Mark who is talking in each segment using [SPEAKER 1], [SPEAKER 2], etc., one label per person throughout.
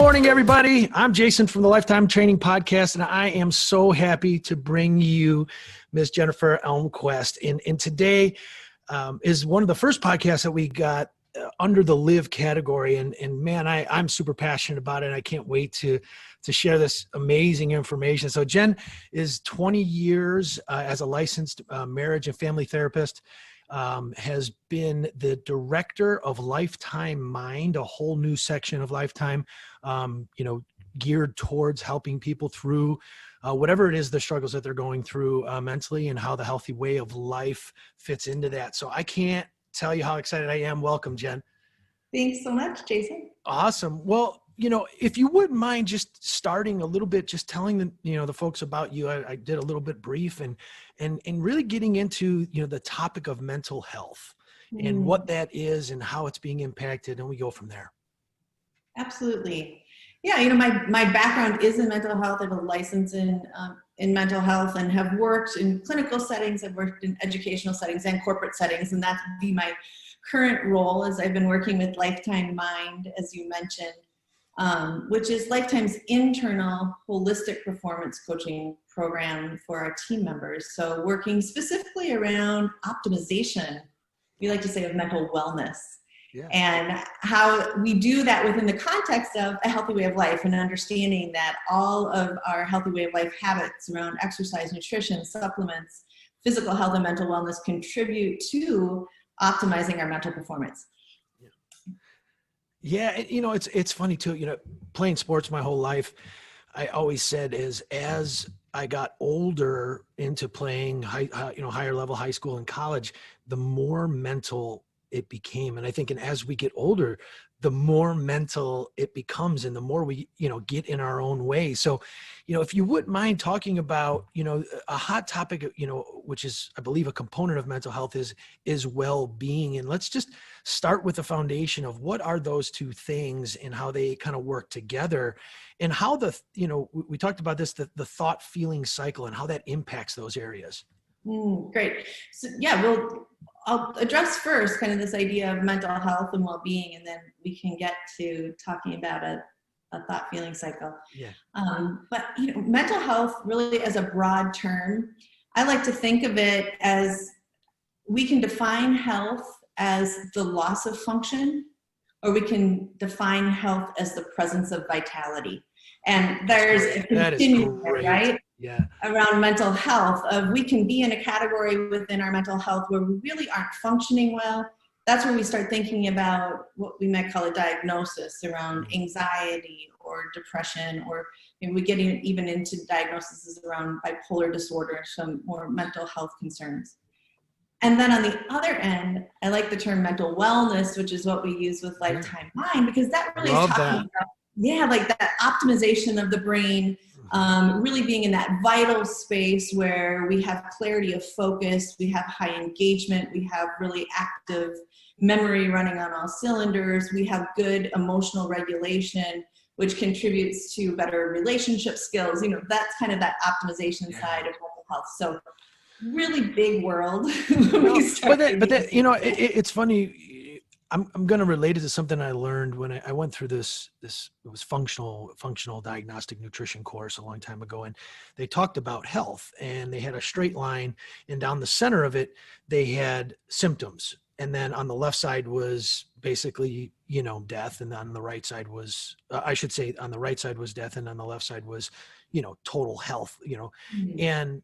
[SPEAKER 1] morning, everybody. I'm Jason from the Lifetime Training Podcast, and I am so happy to bring you Ms. Jennifer Elmquist. And today is one of the first podcasts that we got under the live category. And man, I'm super passionate about it. I can't wait to share this amazing information. So Jen is 20 years as a licensed marriage and family therapist. Has been the director of Lifetime Mind, a whole new section of Lifetime, geared towards helping people through whatever it is, the struggles that they're going through mentally, and how the healthy way of life fits into that. So I can't tell you how excited I am. Welcome, Jen.
[SPEAKER 2] Thanks so much, Jason.
[SPEAKER 1] Awesome. Well, if you wouldn't mind just starting a little bit, just telling the folks about you. I did a little bit brief and really getting into, the topic of mental health and what that is and how it's being impacted. And we go from there.
[SPEAKER 2] Absolutely. Yeah. My background is in mental health. I have a license in mental health and have worked in clinical settings. I've worked in educational settings and corporate settings. And that's my current role as I've been working with Lifetime Mind, as you mentioned. Which is Lifetime's internal holistic performance coaching program for our team members. So working specifically around optimization, we like to say, of mental wellness. Yeah. And how we do that within the context of a healthy way of life, and understanding that all of our healthy way of life habits around exercise, nutrition, supplements, physical health, and mental wellness contribute to optimizing our mental performance.
[SPEAKER 1] Yeah, it's funny too. Playing sports my whole life, I always said as I got older into playing higher level high school and college, the more mental it became. And I think, and as we get older, the more mental it becomes, and the more we get in our own way. So, if you wouldn't mind talking about a hot topic, which is, I believe, a component of mental health is well-being. And let's just start with the foundation of what are those two things and how they kind of work together, and how we talked about this, the thought feeling cycle, and how that impacts those areas.
[SPEAKER 2] Great. So yeah, I'll address first kind of this idea of mental health and well-being, and then we can get to talking about a thought feeling cycle.
[SPEAKER 1] Yeah.
[SPEAKER 2] But mental health really as a broad term, I like to think of it as, we can define health as the loss of function, or we can define health as the presence of vitality. And there's a continuum, right?
[SPEAKER 1] Yeah.
[SPEAKER 2] Around mental health, we can be in a category within our mental health where we really aren't functioning well. That's where we start thinking about what we might call a diagnosis around anxiety or depression, or we get even into diagnoses around bipolar disorder, some more mental health concerns. And then on the other end, I like the term mental wellness, which is what we use with Lifetime Mind, because that really is talking about, like that optimization of the brain, really being in that vital space where we have clarity of focus, we have high engagement, we have really active memory running on all cylinders, we have good emotional regulation, which contributes to better relationship skills. That's kind of that optimization side of mental health. So really big world.
[SPEAKER 1] It's funny. I'm going to relate it to something I learned when I went through this, it was functional diagnostic nutrition course a long time ago. And they talked about health, and they had a straight line, and down the center of it, they had symptoms. And then on the left side was basically, death. And on the right side was, on the right side was death. And on the left side was, total health, And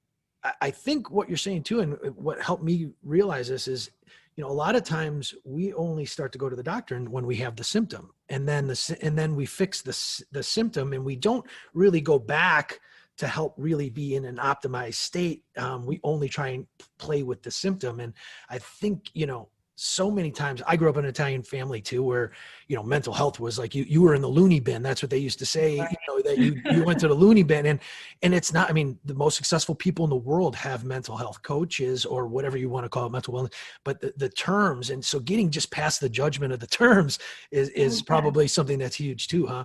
[SPEAKER 1] I think what you're saying too, and what helped me realize this is, a lot of times we only start to go to the doctor when we have the symptom, and then we fix the symptom, and we don't really go back to help really be in an optimized state. We only try and play with the symptom. And I think, so many times, I grew up in an Italian family too, where, mental health was like, you were in the loony bin. That's what they used to say,
[SPEAKER 2] right.
[SPEAKER 1] That you went to the loony bin. And it's not, the most successful people in the world have mental health coaches, or whatever you want to call it, mental wellness, but the terms. And so getting just past the judgment of the terms is probably something that's huge too, huh?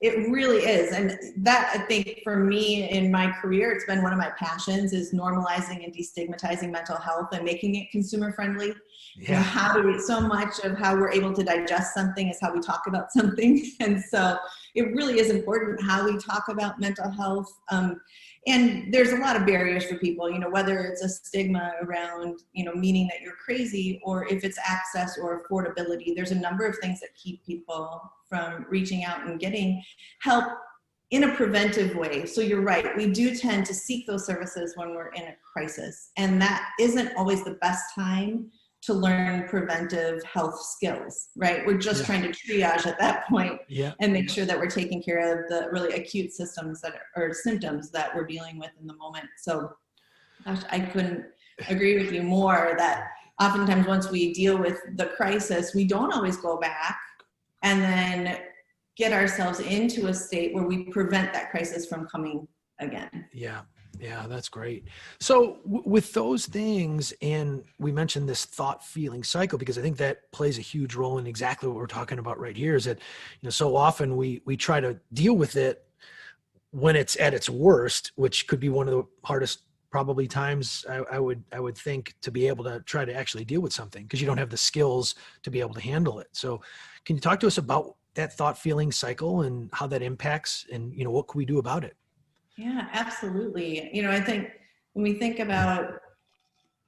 [SPEAKER 2] It really is. And that, I think, for me in my career, it's been one of my passions, is normalizing and destigmatizing mental health and making it consumer friendly. You know, so much of how we're able to digest something is how we talk about something. And so it really is important how we talk about mental health. And there's a lot of barriers for people, you know, whether it's a stigma around, you know, meaning that you're crazy, or if it's access or affordability. There's a number of things that keep people from reaching out and getting help in a preventive way. So you're right, we do tend to seek those services when we're in a crisis, and that isn't always the best time to learn preventive health skills, right? We're just trying to triage at that point and make sure that we're taking care of the really acute symptoms that we're dealing with in the moment. So gosh, I couldn't agree with you more that oftentimes once we deal with the crisis, we don't always go back and then get ourselves into a state where we prevent that crisis from coming again.
[SPEAKER 1] Yeah, that's great. So with those things, and we mentioned this thought feeling cycle, because I think that plays a huge role in exactly what we're talking about right here, is that, you know, so often we try to deal with it when it's at its worst, which could be one of the hardest probably times I would think to be able to try to actually deal with something, because you don't have the skills to be able to handle it. So can you talk to us about that thought feeling cycle and how that impacts, and, you know, what can we do about it?
[SPEAKER 2] Yeah, absolutely. You know, I think when we think about,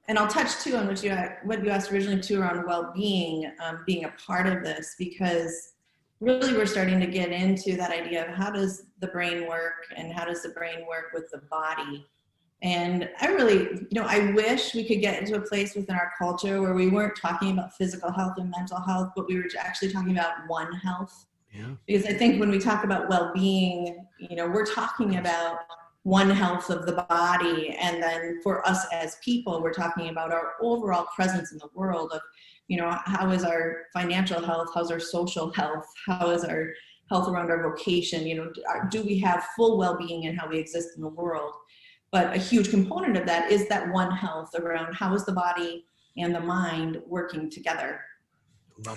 [SPEAKER 2] and I'll touch too on what you asked originally too around well-being, being a part of this, because really we're starting to get into that idea of how does the brain work and how does the brain work with the body. And I really, you know, I wish we could get into a place within our culture where we weren't talking about physical health and mental health, but we were actually talking about one health.
[SPEAKER 1] Yeah.
[SPEAKER 2] Because I think when we talk about well-being, you know, we're talking about one health of the body. And then for us as people, we're talking about our overall presence in the world of, you know, how is our financial health? How's our social health? How is our health around our vocation? You know, do we have full well-being in how we exist in the world? But a huge component of that is that one health around how is the body and the mind working together.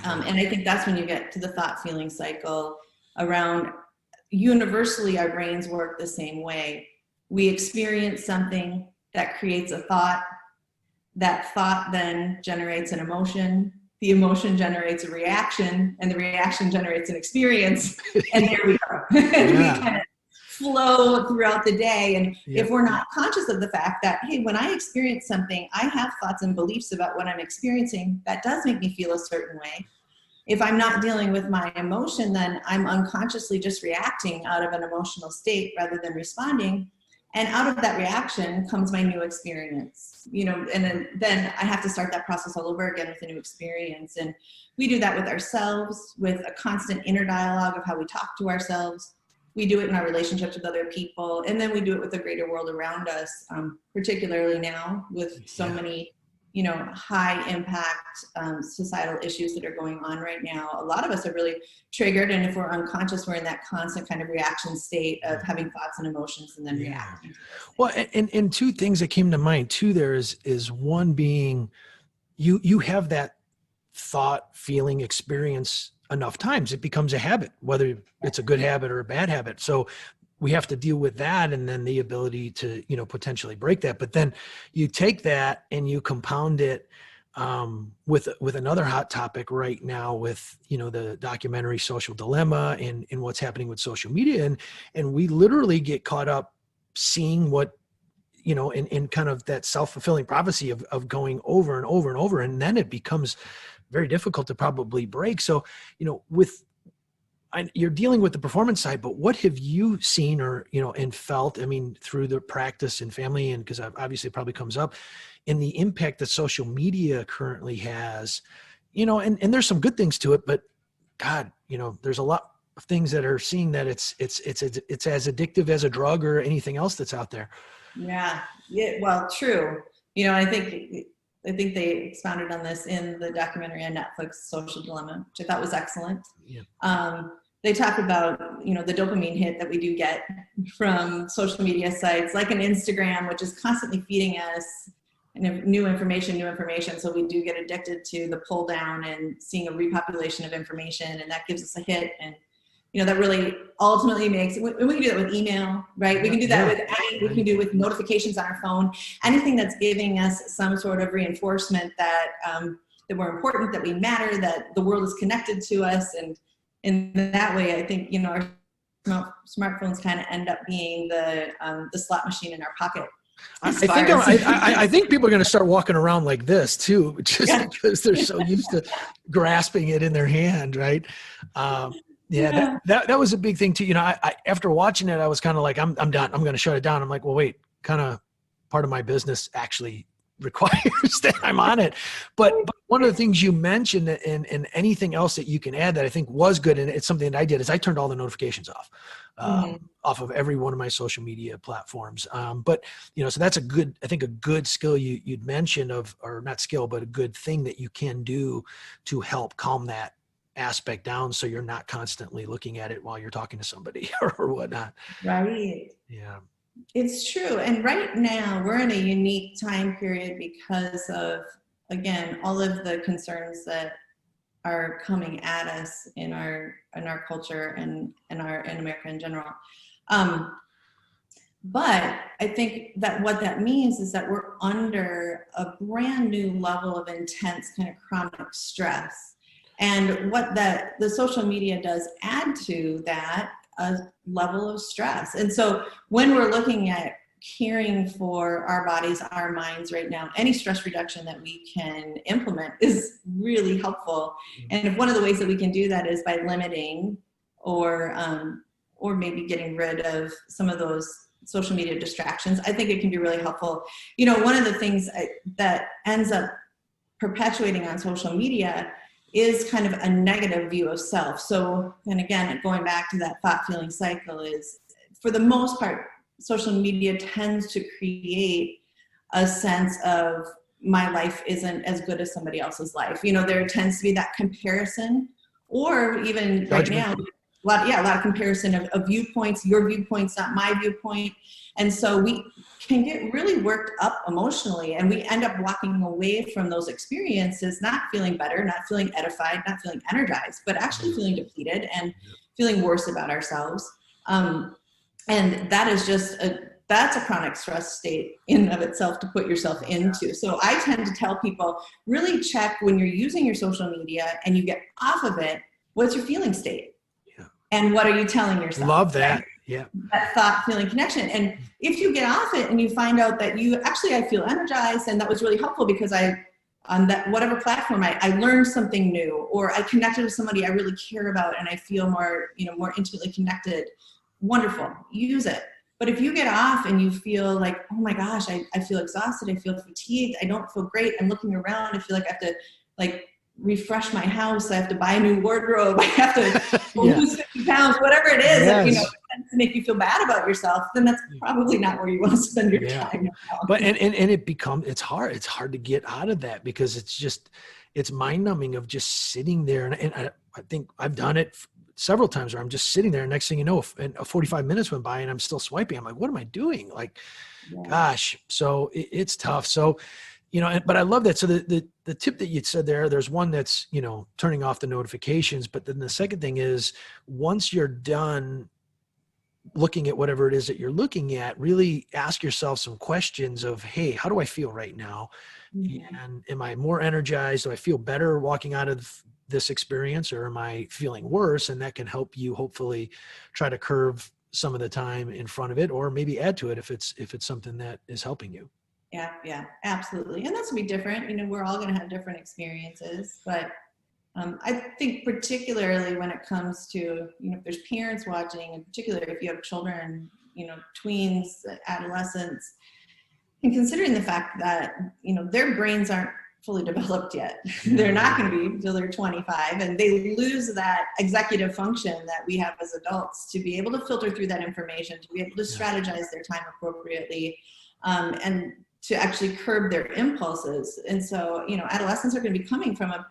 [SPEAKER 2] And I think that's when you get to the thought feeling cycle around, universally our brains work the same way. We experience something that creates a thought. That thought then generates an emotion. The emotion generates a reaction, and the reaction generates an experience. And there we go. And we kind of flow throughout the day. And if we're not conscious of the fact that, hey, when I experience something, I have thoughts and beliefs about what I'm experiencing, that does make me feel a certain way. If I'm not dealing with my emotion, then I'm unconsciously just reacting out of an emotional state rather than responding. And out of that reaction comes my new experience, you know, and then I have to start that process all over again with a new experience. And we do that with ourselves, with a constant inner dialogue of how we talk to ourselves. We do it in our relationships with other people, and then we do it with the greater world around us, particularly now with so many, you know, high impact societal issues that are going on right now. A lot of us are really triggered, and if we're unconscious, we're in that constant kind of reaction state of having thoughts and emotions and then reacting.
[SPEAKER 1] Well, and two things that came to mind too there is one being, you have that thought, feeling, experience enough times, it becomes a habit, whether it's a good habit or a bad habit. So we have to deal with that, and then the ability to, you know, potentially break that. But then you take that and you compound it with another hot topic right now with, you know, the documentary Social Dilemma and what's happening with social media. And we literally get caught up seeing what, you know, in kind of that self-fulfilling prophecy of going over and over and over. And then it becomes very difficult to probably break. So, you know, you're dealing with the performance side, but what have you seen or, you know, and felt, I mean, through the practice and family, and because obviously it probably comes up in the impact that social media currently has, you know, and there's some good things to it, but God, you know, there's a lot of things that are seeing that it's as addictive as a drug or anything else that's out there.
[SPEAKER 2] Yeah. Well, true. You know, I think they expounded on this in the documentary on Netflix, Social Dilemma, which I thought was excellent.
[SPEAKER 1] Yeah.
[SPEAKER 2] They talk about, you know, the dopamine hit that we do get from social media sites like an Instagram, which is constantly feeding us new information. So we do get addicted to the pull down and seeing a repopulation of information, and that gives us a hit. And, that really ultimately makes, we can do that with email, right? We can do that we can do with notifications on our phone, anything that's giving us some sort of reinforcement that, that we're important, that we matter, that the world is connected to us. And in that way, I think, our smartphones kind of end up being the slot machine in our pocket.
[SPEAKER 1] I think people are going to start walking around like this too, just because they're so used to grasping it in their hand, right? That was a big thing too. I after watching it, I was kind of like, I'm done. I'm going to shut it down. I'm like, well, wait, kind of part of my business actually requires that I'm on it. But one of the things you mentioned, and anything else that you can add that I think was good, and it's something that I did, is I turned all the notifications off of every one of my social media platforms. But so that's a good skill you'd mentioned or not skill, but a good thing that you can do to help calm that aspect down, so you're not constantly looking at it while you're talking to somebody or whatnot.
[SPEAKER 2] Right.
[SPEAKER 1] Yeah.
[SPEAKER 2] It's true. And right now we're in a unique time period because of, again, all of the concerns that are coming at us in our culture and in America in general. But I think that what that means is that we're under a brand new level of intense kind of chronic stress. And what the social media does add to that a level of stress. And so when we're looking at caring for our bodies, our minds right now, any stress reduction that we can implement is really helpful. And if one of the ways that we can do that is by limiting or maybe getting rid of some of those social media distractions, I think it can be really helpful. One of the things that ends up perpetuating on social media is kind of a negative view of self. So, and again, going back to that thought feeling cycle, is for the most part, social media tends to create a sense of my life isn't as good as somebody else's life. There tends to be that comparison, or even right now, a lot of comparison of viewpoints, your viewpoint's not my viewpoint. And so we can get really worked up emotionally, and we end up walking away from those experiences not feeling better, not feeling edified, not feeling energized, but actually feeling depleted and feeling worse about ourselves. And that is that's a chronic stress state in and of itself to put yourself into. So I tend to tell people, really check when you're using your social media and you get off of it, what's your feeling state? And what are you telling yourself?
[SPEAKER 1] Love that. Yeah.
[SPEAKER 2] That thought feeling connection. And if you get off it and you find out that I feel energized, and that was really helpful because on that whatever platform, I learned something new, or I connected with somebody I really care about and I feel more intimately connected. Wonderful. Use it. But if you get off and you feel like, oh my gosh, I feel exhausted, I feel fatigued, I don't feel great, I'm looking around, I feel like I have to refresh my house, I have to buy a new wardrobe, I have to lose 50 pounds, whatever it is, that, to make you feel bad about yourself, then that's probably not where you want to spend your time now.
[SPEAKER 1] But and it's hard to get out of that, because it's mind numbing of just sitting there. And I think I've done it several times where I'm just sitting there, and next thing you know, 45 minutes went by and I'm still swiping. I'm like, what am I doing? Gosh. So it's tough. So, but I love that. So the tip that you said there's one that's, turning off the notifications. But then the second thing is, once you're done looking at whatever it is that you're looking at, really ask yourself some questions of, hey, how do I feel right now? Mm-hmm. And am I more energized? Do I feel better walking out of this experience, or am I feeling worse? And that can help you hopefully try to curve some of the time in front of it, or maybe add to it if it's something that is helping you.
[SPEAKER 2] Yeah, absolutely. And that's gonna be different. We're all gonna have different experiences, but I think particularly when it comes to, if there's parents watching, in particular if you have children, tweens, adolescents, and considering the fact that, their brains aren't fully developed yet. They're not going to be until they're 25, and they lose that executive function that we have as adults to be able to filter through that information, to be able to strategize their time appropriately, and to actually curb their impulses. And so, adolescents are going to be coming from a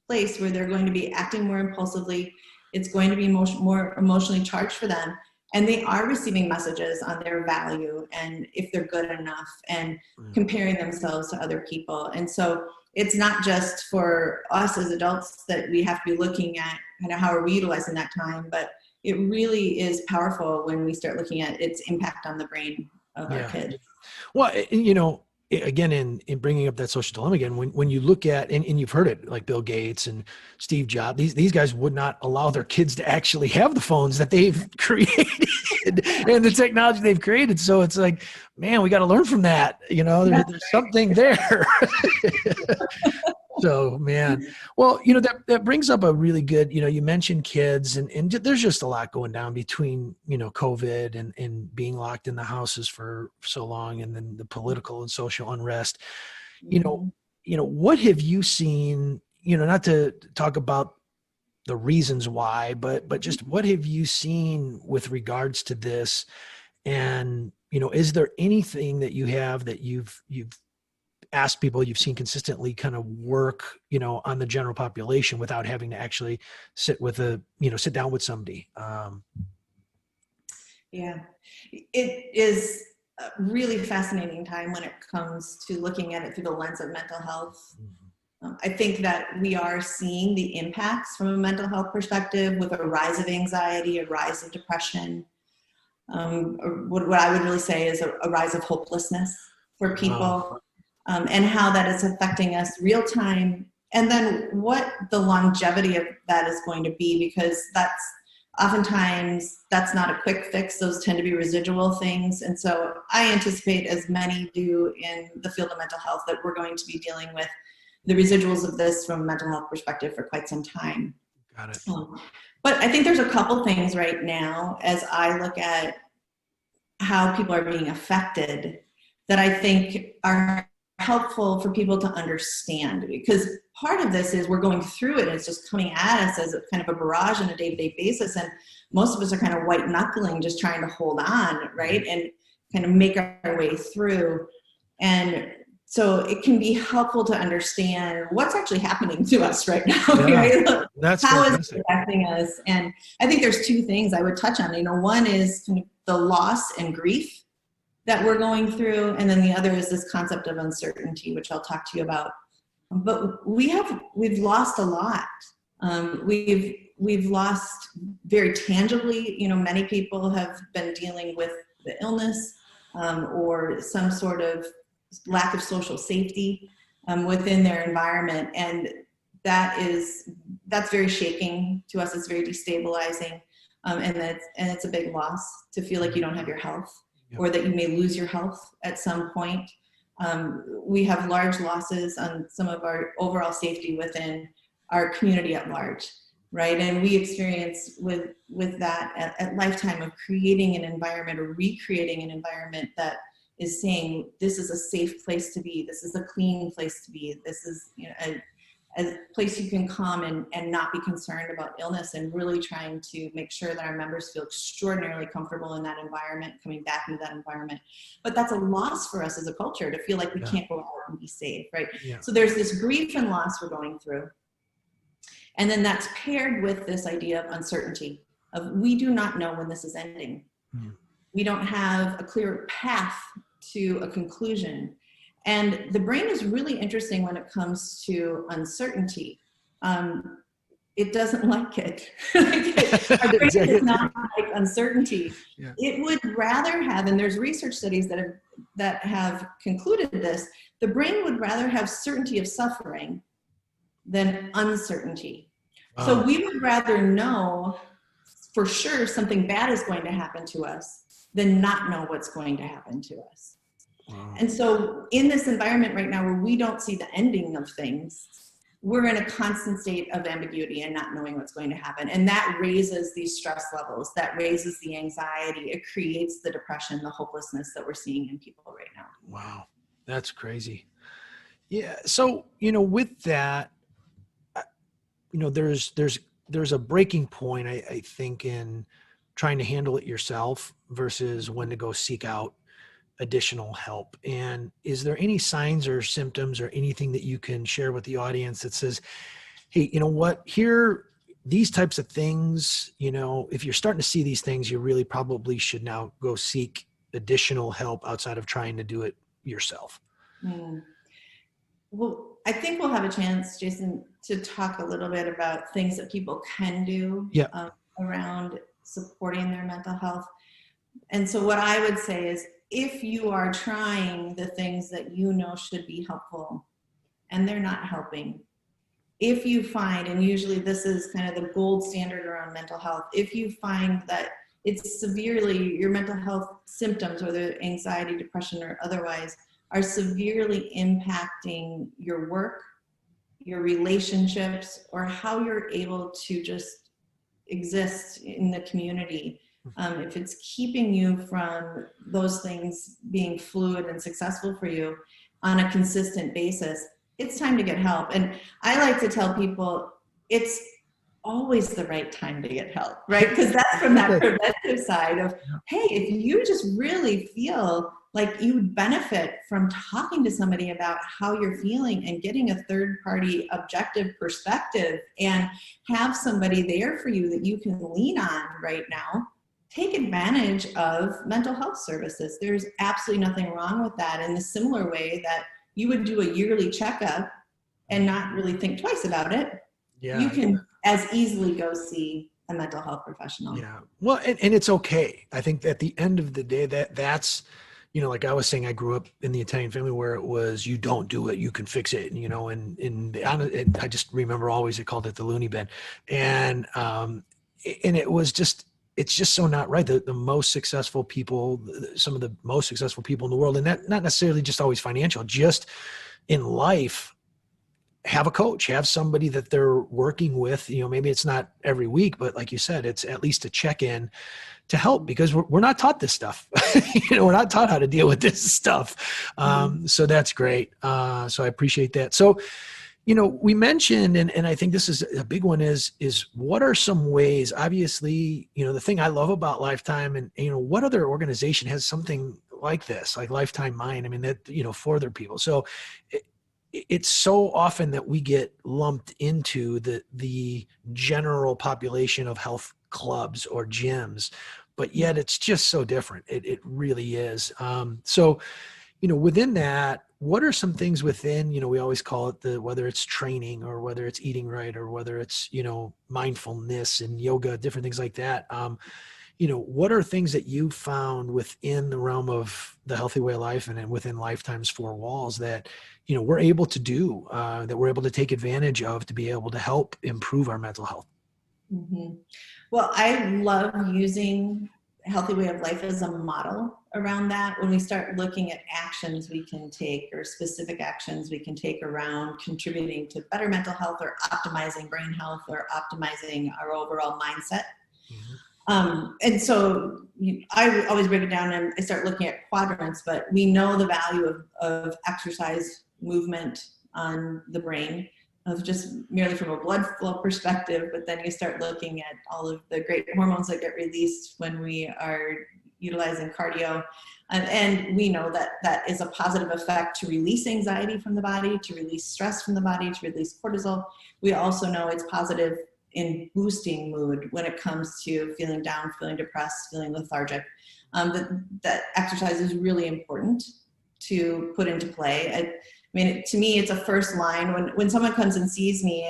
[SPEAKER 2] place where they're going to be acting more impulsively. It's going to be more emotionally charged for them. And they are receiving messages on their value and if they're good enough, and comparing themselves to other people. And so it's not just for us as adults that we have to be looking at how are we utilizing that time, but it really is powerful when we start looking at its impact on the brain of our
[SPEAKER 1] Yeah.
[SPEAKER 2] kids.
[SPEAKER 1] Well, again, in bringing up that social dilemma again, when you look at, and you've heard it, like Bill Gates and Steve Jobs, these guys would not allow their kids to actually have the phones that they've created and the technology they've created. So it's like, man, we got to learn from that. There's something there. So, man, well, that brings up a really good, you mentioned kids and there's just a lot going down between, COVID and being locked in the houses for so long, and then the political and social unrest. What have you seen, not to talk about the reasons why, but just what have you seen with regards to this? And, is there anything that you have that you've asked people you've seen consistently kind of work, on the general population without having to actually sit down with somebody?
[SPEAKER 2] Yeah, it is a really fascinating time when it comes to looking at it through the lens of mental health. I think that we are seeing the impacts from a mental health perspective with a rise of anxiety, a rise of depression. What I would really say is a rise of hopelessness for people.
[SPEAKER 1] Wow.
[SPEAKER 2] And how that is affecting us real time, and then what the longevity of that is going to be, because oftentimes that's not a quick fix. Those tend to be residual things. And so I anticipate, as many do in the field of mental health, that we're going to be dealing with the residuals of this from a mental health perspective for quite some time.
[SPEAKER 1] Got it.
[SPEAKER 2] But I think there's a couple things right now, as I look at how people are being affected, that I think are helpful for people to understand, because part of this is we're going through it and it's just coming at us as a kind of a barrage on a day-to-day basis, and most of us are kind of white knuckling, just trying to hold on, right, and kind of make our way through. And so it can be helpful to understand what's actually happening to us right now.
[SPEAKER 1] Yeah,
[SPEAKER 2] right?
[SPEAKER 1] that's
[SPEAKER 2] How
[SPEAKER 1] fantastic.
[SPEAKER 2] is it affecting us? And I think there's two things I would touch on. One is kind of the loss and grief that we're going through, and then the other is this concept of uncertainty, which I'll talk to you about. But we've lost a lot. We've lost very tangibly. Many people have been dealing with the illness or some sort of lack of social safety within their environment, and that's very shaking to us. It's very destabilizing, and it's a big loss to feel like you don't have your health, or that you may lose your health at some point. We have large losses on some of our overall safety within our community at large, right? And we experience with that at Lifetime of creating an environment or recreating an environment that is saying, this is a safe place to be, this is a clean place to be, this is a place you can come and not be concerned about illness, and really trying to make sure that our members feel extraordinarily comfortable in that environment, coming back into that environment. But that's a loss for us as a culture, to feel like we can't go out and be safe, right?
[SPEAKER 1] Yeah.
[SPEAKER 2] So there's this grief and loss we're going through. And then that's paired with this idea of uncertainty, of we do not know when this is ending. We don't have a clear path to a conclusion. And the brain is really interesting when it comes to uncertainty. It doesn't like it. Our brain does not like uncertainty. Yeah. It would rather have, and there's research studies that have concluded this, the brain would rather have certainty of suffering than uncertainty. Wow. So we would rather know for sure something bad is going to happen to us than not know what's going to happen to us. Wow. And so in this environment right now where we don't see the ending of things, we're in a constant state of ambiguity and not knowing what's going to happen. And that raises these stress levels, that raises the anxiety, it creates the depression, the hopelessness that we're seeing in people right now.
[SPEAKER 1] Wow, that's crazy. Yeah, so, with that, there's a breaking point, I think, in trying to handle it yourself versus when to go seek out additional help. And is there any signs or symptoms or anything that you can share with the audience that says, hey, you know what, here, these types of things, if you're starting to see these things, you really probably should now go seek additional help outside of trying to do it yourself?
[SPEAKER 2] Well, I think we'll have a chance, Jason, to talk a little bit about things that people can do around supporting their mental health. And so what I would say is, if you are trying the things that you know should be helpful and they're not helping, if you find, and usually this is kind of the gold standard around mental health, if you find that it's severely, your mental health symptoms, whether anxiety, depression, or otherwise, are severely impacting your work, your relationships, or how you're able to just exist in the community. If it's keeping you from those things being fluid and successful for you on a consistent basis, it's time to get help. And I like to tell people it's always the right time to get help, right? Because that's from that preventive side of, hey, if you just really feel like you would benefit from talking to somebody about how you're feeling and getting a third-party objective perspective and have somebody there for you that you can lean on right now, take advantage of mental health services. There's absolutely nothing wrong with that, in the similar way that you would do a yearly checkup and not really think twice about it. Yeah, you can as easily go see a mental health professional.
[SPEAKER 1] Yeah. Well, and it's okay. I think at the end of the day, that's, you know, like I was saying, I grew up in the Italian family where it was, you don't do it, you can fix it. You know, and I just remember always they called it the loony bin. And it was just, it's just so not right. The most successful people, some of the most successful people in the world, and that not necessarily just always financial, just in life, have a coach, have somebody that they're working with. You know, maybe it's not every week, but like you said, it's at least a check-in to help, because we're not taught this stuff. You know, we're not taught how to deal with this stuff. So that's great. So I appreciate that. So, you know, we mentioned, and I think this is a big one, is what are some ways, obviously, you know, the thing I love about Lifetime, and, you know, what other organization has something like this, like Lifetime Mind? I mean, that, you know, for other people. So it's so often that we get lumped into the general population of health clubs or gyms, but yet it's just so different. It really is. So, you know, within that, what are some things within, you know, we always call it whether it's training or whether it's eating right or whether it's, you know, mindfulness and yoga, different things like that. You know, what are things that you found within the realm of the healthy way of life and within Lifetime's four walls that, you know, we're able to do, that we're able to take advantage of to be able to help improve our mental health?
[SPEAKER 2] Mm-hmm. Well, I love using healthy way of life as a model around that. When we start looking at actions we can take, or specific actions we can take around contributing to better mental health or optimizing brain health or optimizing our overall mindset. Mm-hmm. And so I always break it down and I start looking at quadrants, but we know the value of exercise, movement on the brain, of just merely from a blood flow perspective, but then you start looking at all of the great hormones that get released when we are utilizing cardio. And we know that that is a positive effect to release anxiety from the body, to release stress from the body, to release cortisol. We also know it's positive in boosting mood when it comes to feeling down, feeling depressed, feeling lethargic. That exercise is really important to put into play. I mean, to me, it's a first line when someone comes and sees me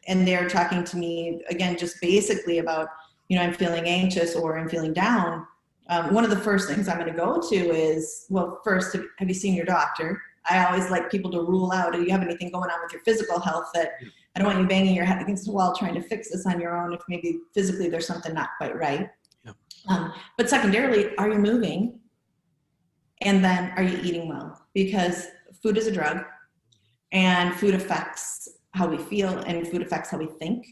[SPEAKER 2] and they're talking to me, again, just basically about, you know, I'm feeling anxious or I'm feeling down. One of the first things I'm going to go to is, well, first, have you seen your doctor? I always like people to rule out, do you have anything going on with your physical health that I don't want you banging your head against the wall trying to fix this on your own if maybe physically there's something not quite right. Yep. But secondarily, are you moving? And then are you eating well? Because food is a drug, and food affects how we feel, and food affects how we think.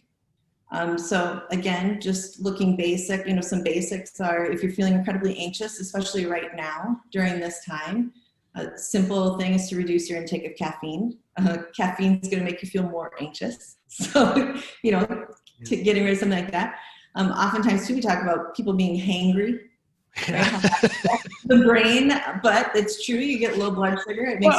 [SPEAKER 2] So again, just looking basic, you know, some basics are, if you're feeling incredibly anxious, especially right now during this time, a simple thing is to reduce your intake of caffeine. Caffeine is going to make you feel more anxious. So, you know, getting rid of something like that. Oftentimes too, we talk about people being hangry. Right? The brain, but it's true. You get low blood sugar. It makes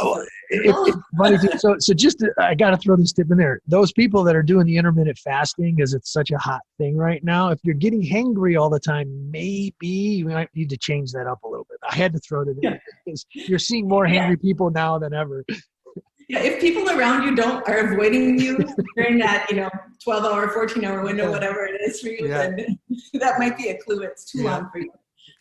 [SPEAKER 1] it's funny too. So just I got to throw this tip in there. Those people that are doing the intermittent fasting, because it's such a hot thing right now, if you're getting hangry all the time, maybe you might need to change that up a little bit. I had to throw it in because you're seeing more hangry people now than ever.
[SPEAKER 2] if people around you are avoiding you during that, 12-hour, 14-hour window, whatever it is for you, then that might be a clue. It's too long for you.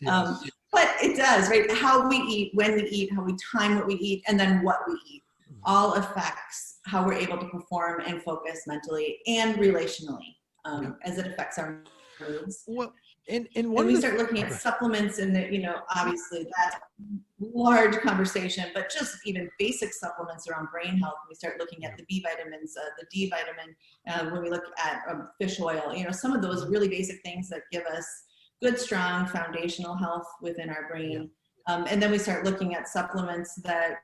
[SPEAKER 1] Yes.
[SPEAKER 2] But it does, right? How we eat, when we eat, how we time what we eat, and then what we eat all affects how we're able to perform and focus mentally and relationally, as it affects our moods.
[SPEAKER 1] Well, and
[SPEAKER 2] we start looking at supplements, and obviously that's a large conversation, but just even basic supplements around brain health. We start looking at the B vitamins, the D vitamin, when we look at fish oil, some of those really basic things that give us good, strong foundational health within our brain. And then we start looking at supplements that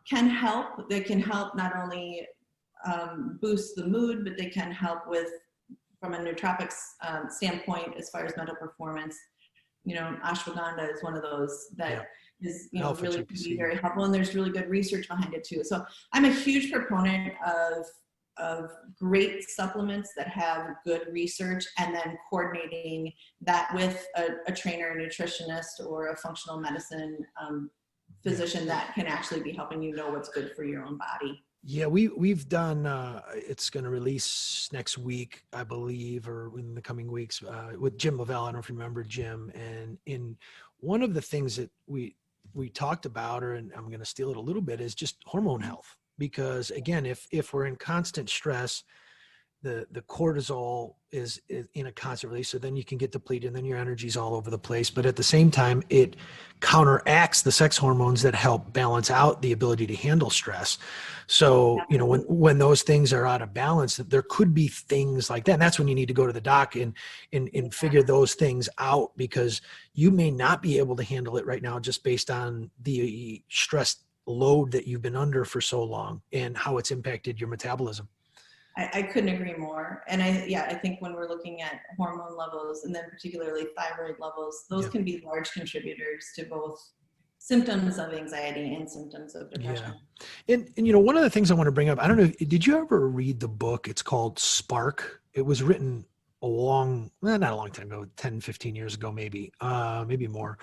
[SPEAKER 2] can help. They can help not only boost the mood, but they can help with, from a nootropic standpoint, as far as mental performance. Ashwagandha is one of those that is, really can be very helpful, and there's really good research behind it too. So I'm a huge proponent of great supplements that have good research, and then coordinating that with a trainer, a nutritionist, or a functional medicine physician that can actually be helping you know what's good for your own body.
[SPEAKER 1] Yeah, we've done, it's going to release next week, I believe, or in the coming weeks, with Jim Lavelle. I don't know if you remember Jim. And in one of the things that we talked about, and I'm going to steal it a little bit, is just hormone health. Because again, if we're in constant stress, the cortisol is in a constant release, so then you can get depleted, and then your energy's all over the place. But at the same time, it counteracts the sex hormones that help balance out the ability to handle stress. So, when those things are out of balance, there could be things like that. And that's when you need to go to the doc and figure those things out, because you may not be able to handle it right now just based on the stress load that you've been under for so long and how it's impacted your metabolism.
[SPEAKER 2] I couldn't agree more. And I think when we're looking at hormone levels, and then particularly thyroid levels, those can be large contributors to both symptoms of anxiety and symptoms of depression.
[SPEAKER 1] Yeah. And one of the things I want to bring up, I don't know, did you ever read the book? It's called Spark. It was written not a long time ago, 10, 15 years ago, maybe more.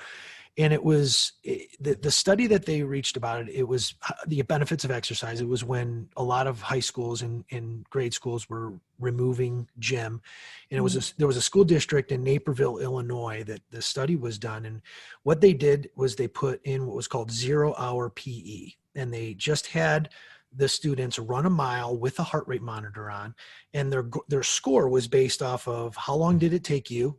[SPEAKER 1] And it was the study that they reached about it. It was the benefits of exercise. It was when a lot of high schools and grade schools were removing gym, and there was a school district in Naperville, Illinois, that the study was done. And what they did was they put in what was called 0-hour PE, and they just had the students run a mile with a heart rate monitor on, and their score was based off of how long did it take you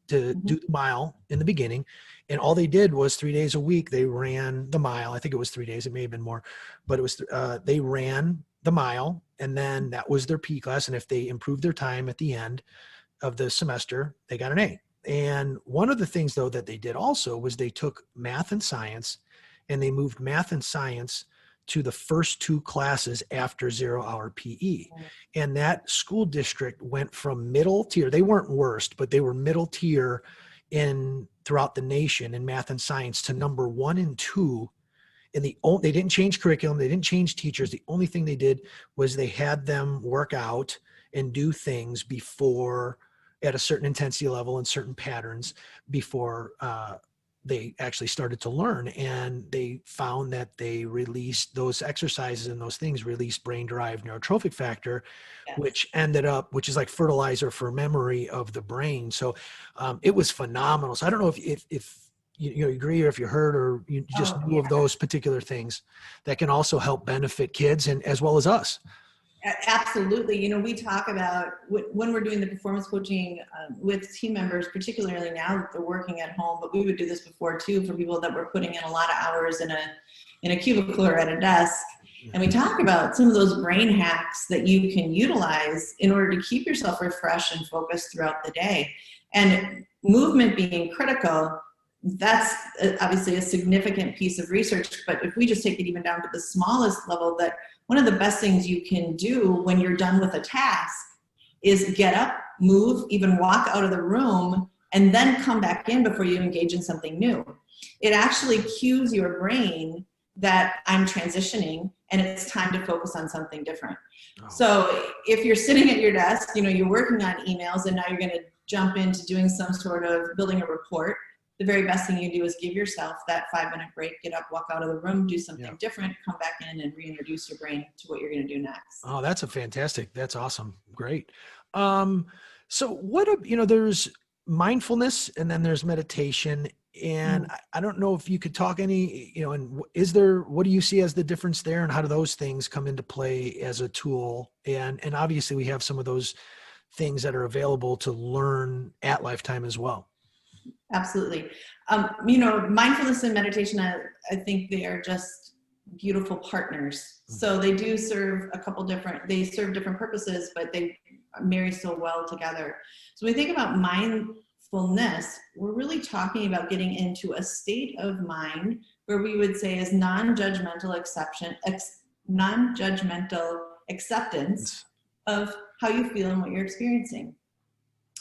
[SPEAKER 1] to do the mile in the beginning. And all they did was 3 days a week, they ran the mile. I think it was 3 days. It may have been more, but it was, they ran the mile, and then that was their P class. And if they improved their time at the end of the semester, they got an A. And one of the things though that they did also was they took math and science, and they moved math and science to the first two classes after 0-hour PE. And that school district went from middle tier. They weren't worst, but they were middle tier throughout the nation in math and science to number 1 and 2. And they didn't change curriculum. They didn't change teachers. The only thing they did was they had them work out and do things before, at a certain intensity level and certain patterns, before they actually started to learn. And they found that they released those exercises, and those things released brain-derived neurotrophic factor, which is like fertilizer for memory of the brain. So it was phenomenal. So I don't know if you agree, or if you heard, or you just knew of those particular things that can also help benefit kids and as well as us.
[SPEAKER 2] Absolutely. We talk about when we're doing the performance coaching with team members, particularly now that they're working at home, but we would do this before too, for people that were putting in a lot of hours in a cubicle or at a desk. And we talk about some of those brain hacks that you can utilize in order to keep yourself refreshed and focused throughout the day. And movement being critical, that's obviously a significant piece of research. But if we just take it even down to the smallest level, that one of the best things you can do when you're done with a task is get up, move, even walk out of the room, and then come back in before you engage in something new. It actually cues your brain that I'm transitioning and it's time to focus on something different. So if you're sitting at your desk, you're working on emails, and now you're going to jump into doing some sort of building a report, the very best thing you do is give yourself that 5-minute break, get up, walk out of the room, do something
[SPEAKER 1] Yeah.
[SPEAKER 2] different, come back in and reintroduce your brain to what you're going to do next.
[SPEAKER 1] Oh, that's awesome. Great. So there's mindfulness and then there's meditation. And I don't know if you could talk any, and what do you see as the difference there, and how do those things come into play as a tool? And obviously we have some of those things that are available to learn at Lifetime as well.
[SPEAKER 2] Absolutely. Mindfulness and meditation, I think they are just beautiful partners. So they do serve they serve different purposes, but they marry so well together. So when we think about mindfulness, we're really talking about getting into a state of mind where we would say is non-judgmental acceptance of how you feel and what you're experiencing.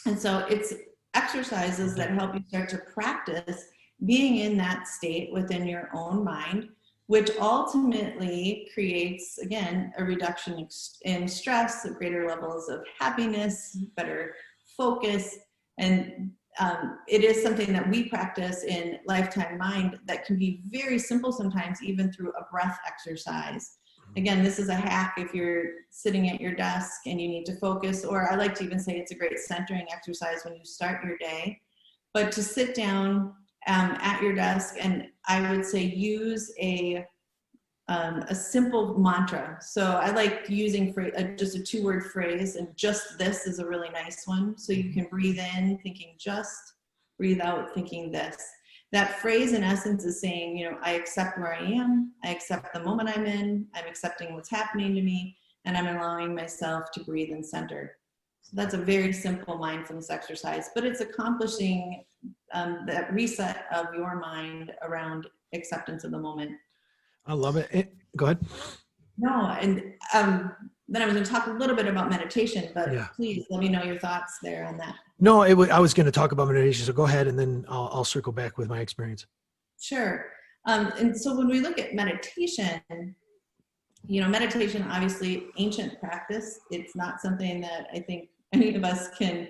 [SPEAKER 2] And so it's exercises that help you start to practice being in that state within your own mind, which ultimately creates, again, a reduction in stress, greater levels of happiness, better focus. And it is something that we practice in Lifetime Mind that can be very simple sometimes, even through a breath exercise. Again, this is a hack if you're sitting at your desk and you need to focus, or I like to even say it's a great centering exercise when you start your day. But to sit down at your desk, and I would say use a simple mantra. So I like using just a 2-word phrase, and just this is a really nice one. So you can breathe in thinking just, breathe out thinking this. That phrase in essence is saying, I accept where I am, I accept the moment I'm in, I'm accepting what's happening to me, and I'm allowing myself to breathe and center. So that's a very simple mindfulness exercise, but it's accomplishing that reset of your mind around acceptance of the moment.
[SPEAKER 1] I love it. Go ahead.
[SPEAKER 2] No, and then I was going to talk a little bit about meditation, but please let me know your thoughts there on that.
[SPEAKER 1] No, I was going to talk about meditation, so go ahead, and then I'll circle back with my experience.
[SPEAKER 2] Sure. And so when we look at meditation, meditation, obviously ancient practice. It's not something that I think any of us can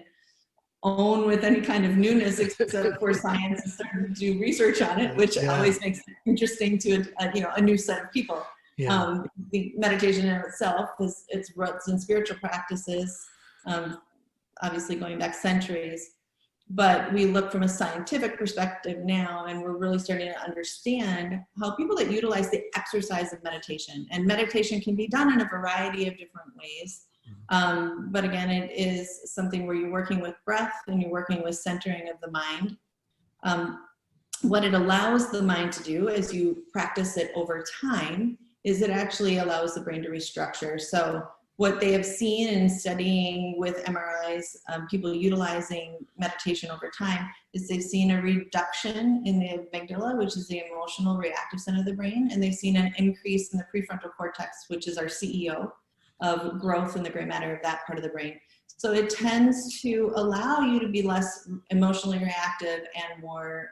[SPEAKER 2] own with any kind of newness, except for science is starting to do research on it, which always makes it interesting to a new set of people. Yeah. The meditation in itself is its roots in spiritual practices, obviously going back centuries. But we look from a scientific perspective now, and we're really starting to understand how people that utilize the exercise of meditation, and meditation can be done in a variety of different ways. But again, it is something where you're working with breath and you're working with centering of the mind. What it allows the mind to do as you practice it over time is it actually allows the brain to restructure. So what they have seen in studying with MRIs, people utilizing meditation over time, is they've seen a reduction in the amygdala, which is the emotional reactive center of the brain, and they've seen an increase in the prefrontal cortex, which is our CEO of growth in the gray matter of that part of the brain. So it tends to allow you to be less emotionally reactive and more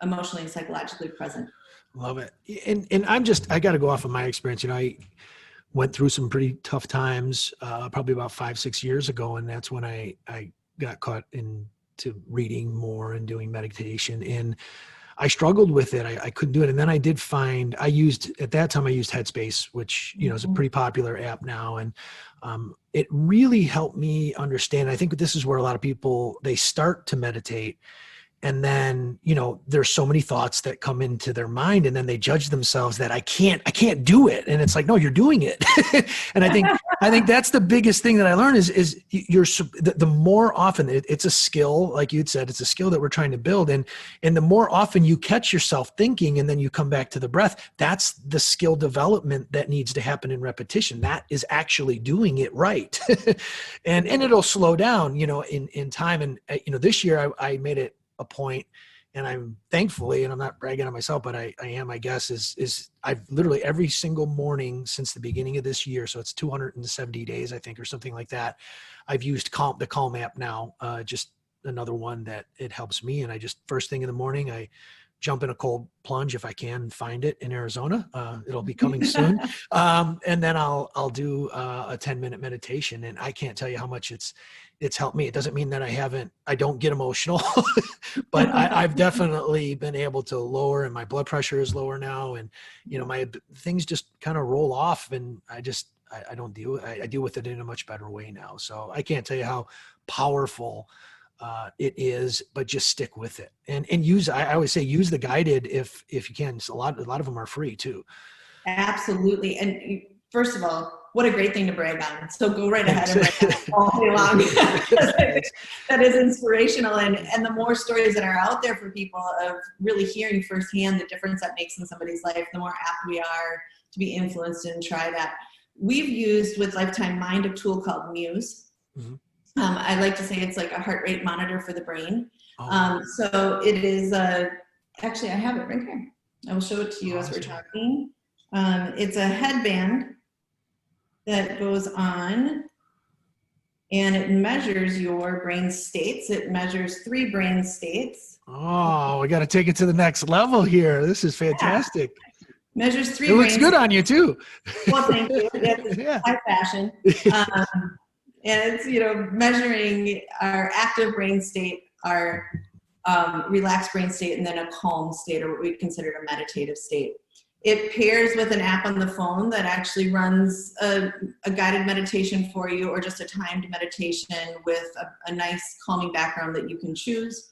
[SPEAKER 2] emotionally and psychologically present.
[SPEAKER 1] Love it. And I got to go off of my experience. I went through some pretty tough times, probably about 5-6 years ago. And that's when I got caught into reading more and doing meditation. And I struggled with it. I couldn't do it. And then I did find, at that time I used Headspace, which, is a pretty popular app now. And it really helped me understand. I think this is where a lot of people, they start to meditate. And then, there's so many thoughts that come into their mind, and then they judge themselves that I can't do it. And it's like, no, you're doing it. And I think that's the biggest thing that I learned is the more often it's a skill, like you'd said, it's a skill that we're trying to build. And the more often you catch yourself thinking, and then you come back to the breath, that's the skill development that needs to happen in repetition. That is actually doing it right. and it'll slow down, in time. And, this year I made it a point, and I'm thankfully, and I'm not bragging on myself, but I am, I guess, is I've literally every single morning since the beginning of this year, so it's 270 days, I think, or something like that, I've used the Calm app now, just another one that it helps me. And I just, first thing in the morning, I jump in a cold plunge if I can find it in Arizona. It'll be coming soon. And then I'll do a 10-minute meditation, and I can't tell you how much it's helped me. It doesn't mean that I don't get emotional, but I've definitely been able to lower, and my blood pressure is lower now. And, my things just kind of roll off, and I deal with it in a much better way now. So I can't tell you how powerful it is, but just stick with it and use, I always say, use the guided if you can. So a lot of them are free too.
[SPEAKER 2] Absolutely. And first of all, what a great thing to brag on. So go right ahead and write that all day long. That is inspirational. And the more stories that are out there for people of really hearing firsthand the difference that makes in somebody's life, the more apt we are to be influenced and try that. We've used with Lifetime Mind a tool called Muse. Mm-hmm. I like to say it's like a heart rate monitor for the brain. So it is actually, I have it right here. I will show it to you as we're talking. It's a headband that goes on, and it measures your brain states. It measures 3 brain states.
[SPEAKER 1] Oh, we got to take it to the next level here. This is fantastic.
[SPEAKER 2] Yeah. Measures 3
[SPEAKER 1] It looks good on you too.
[SPEAKER 2] Well, thank you. It's high fashion. And it's, measuring our active brain state, our relaxed brain state, and then a calm state, or what we consider a meditative state. It pairs with an app on the phone that actually runs a guided meditation for you, or just a timed meditation with a nice calming background that you can choose.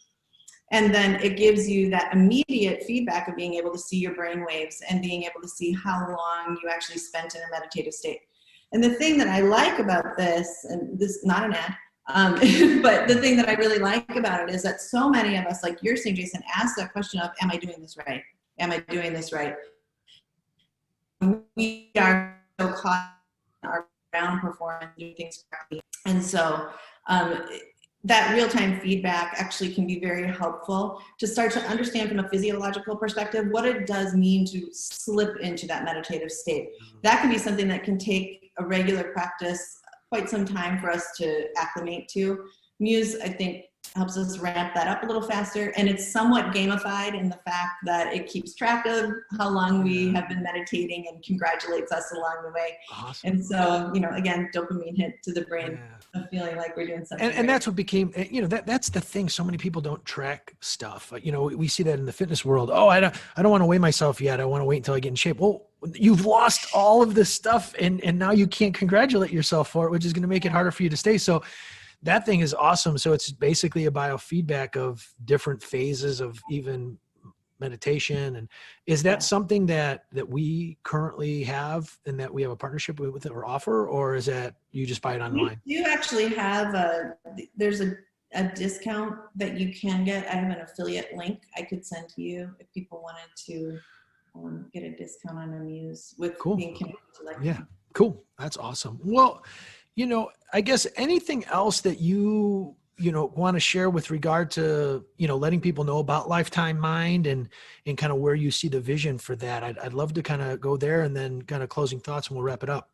[SPEAKER 2] And then it gives you that immediate feedback of being able to see your brain waves and being able to see how long you actually spent in a meditative state. And the thing that I like about this, and this is not an ad, but the thing that I really like about it is that so many of us, like you're saying, Jason, ask that question of, am I doing this right? Am I doing this right? We are so caught in our ground performance, doing things correctly. And so that real-time feedback actually can be very helpful to start to understand from a physiological perspective what it does mean to slip into that meditative state. That can be something that can take a regular practice quite some time for us to acclimate to. Muse, I think, helps us ramp that up a little faster, and it's somewhat gamified in the fact that it keeps track of how long we have been meditating and congratulates us along the way. Awesome. And so, again, dopamine hit to the brain of feeling like we're doing something.
[SPEAKER 1] And that's what became, that's the thing. So many people don't track stuff. We see that in the fitness world. Oh, I don't want to weigh myself yet. I want to wait until I get in shape. Well, you've lost all of this stuff, and now you can't congratulate yourself for it, which is going to make it harder for you to stay. So that thing is awesome. So it's basically a biofeedback of different phases of even meditation. And is that something that we currently have and that we have a partnership with it or offer, or is that you just buy it online?
[SPEAKER 2] We do actually have there's a discount that you can get. I have an affiliate link I could send to you if people wanted to get a discount on a Muse with being connected to Lifetime.
[SPEAKER 1] Yeah, cool. That's awesome. Well, I guess anything else that you want to share with regard to, letting people know about Lifetime Mind and kind of where you see the vision for that. I'd love to kind of go there, and then kind of closing thoughts, and we'll wrap it up.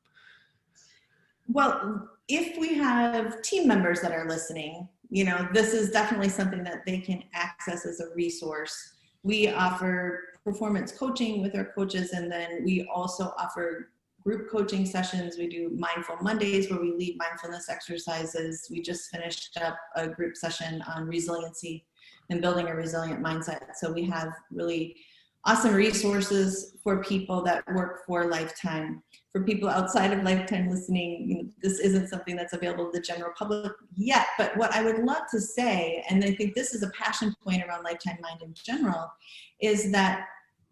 [SPEAKER 2] Well, if we have team members that are listening, this is definitely something that they can access as a resource. We offer performance coaching with our coaches, and then we also offer group coaching sessions. We do Mindful Mondays where we lead mindfulness exercises. We just finished up a group session on resiliency and building a resilient mindset. So we have really awesome resources for people that work for Lifetime. For people outside of Lifetime listening, this isn't something that's available to the general public yet. But what I would love to say, and I think this is a passion point around Lifetime Mind in general, is that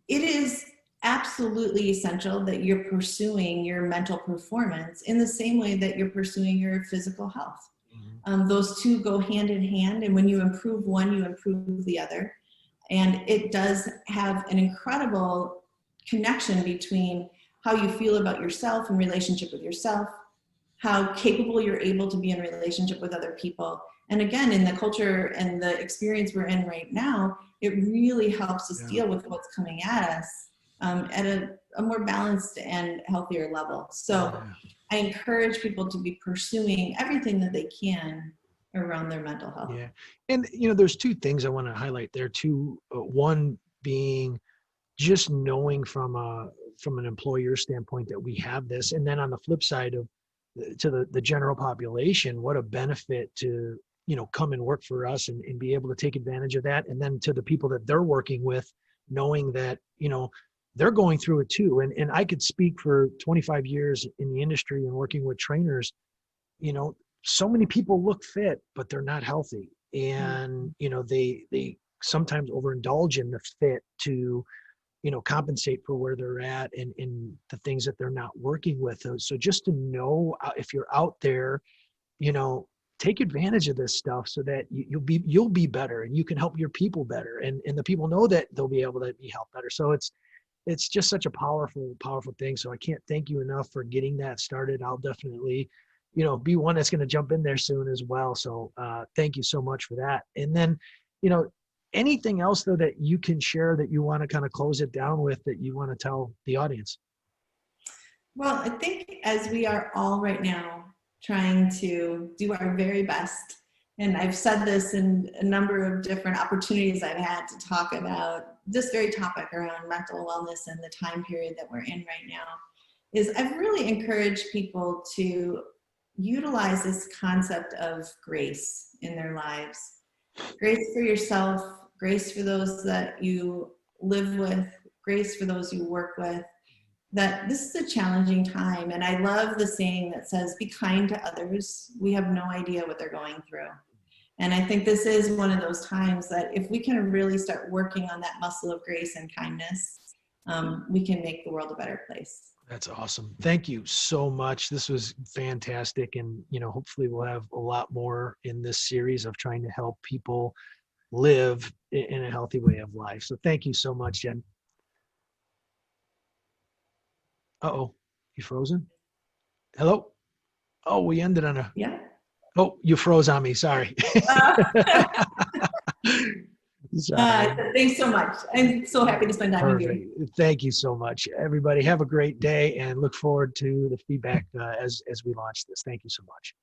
[SPEAKER 2] it is absolutely essential that you're pursuing your mental performance in the same way that you're pursuing your physical health. Mm-hmm. Those two go hand in hand, and when you improve one, you improve the other. And it does have an incredible connection between how you feel about yourself in relationship with yourself, how capable you're able to be in relationship with other people. And again, in the culture and the experience we're in right now, it really helps us deal with what's coming at us at a more balanced and healthier level. So I encourage people to be pursuing everything that they can around their mental health.
[SPEAKER 1] Yeah. And, there's two things I want to highlight there too. One, being just knowing from an employer standpoint that we have this, and then on the flip side of to the general population, what a benefit to, come and work for us and be able to take advantage of that. And then to the people that they're working with, knowing that, they're going through it too. And I could speak for 25 years in the industry and working with trainers, so many people look fit, but they're not healthy. And, they sometimes overindulge in the fit to, compensate for where they're at and the things that they're not working with. So just to know, if you're out there, take advantage of this stuff so that you'll be better and you can help your people better. And the people know that they'll be able to be helped better. So it's just such a powerful thing. So I can't thank you enough for getting that started. I'll definitely, be one that's going to jump in there soon as well. So thank you so much for that. And then, anything else though that you can share that you want to kind of close it down with, that you want to tell the audience?
[SPEAKER 2] Well, I think as we are all right now trying to do our very best, and I've said this in a number of different opportunities I've had to talk about this very topic around mental wellness and the time period that we're in right now, is I've really encouraged people to utilize this concept of grace in their lives. Grace for yourself, grace for those that you live with, grace for those you work with. That this is a challenging time. And I love the saying that says, be kind to others. We have no idea what they're going through. And I think this is one of those times that if we can really start working on that muscle of grace and kindness, we can make the world a better place.
[SPEAKER 1] That's awesome. Thank you so much. This was fantastic. And, hopefully we'll have a lot more in this series of trying to help people live in a healthy way of life. So thank you so much, Jen. Uh-oh, you frozen? Hello? Oh, we ended on
[SPEAKER 2] Yeah.
[SPEAKER 1] Oh, you froze on me. Sorry. Sorry.
[SPEAKER 2] Thanks so much. I'm so happy to spend time with you.
[SPEAKER 1] Thank you so much. Everybody have a great day and look forward to the feedback as we launch this. Thank you so much.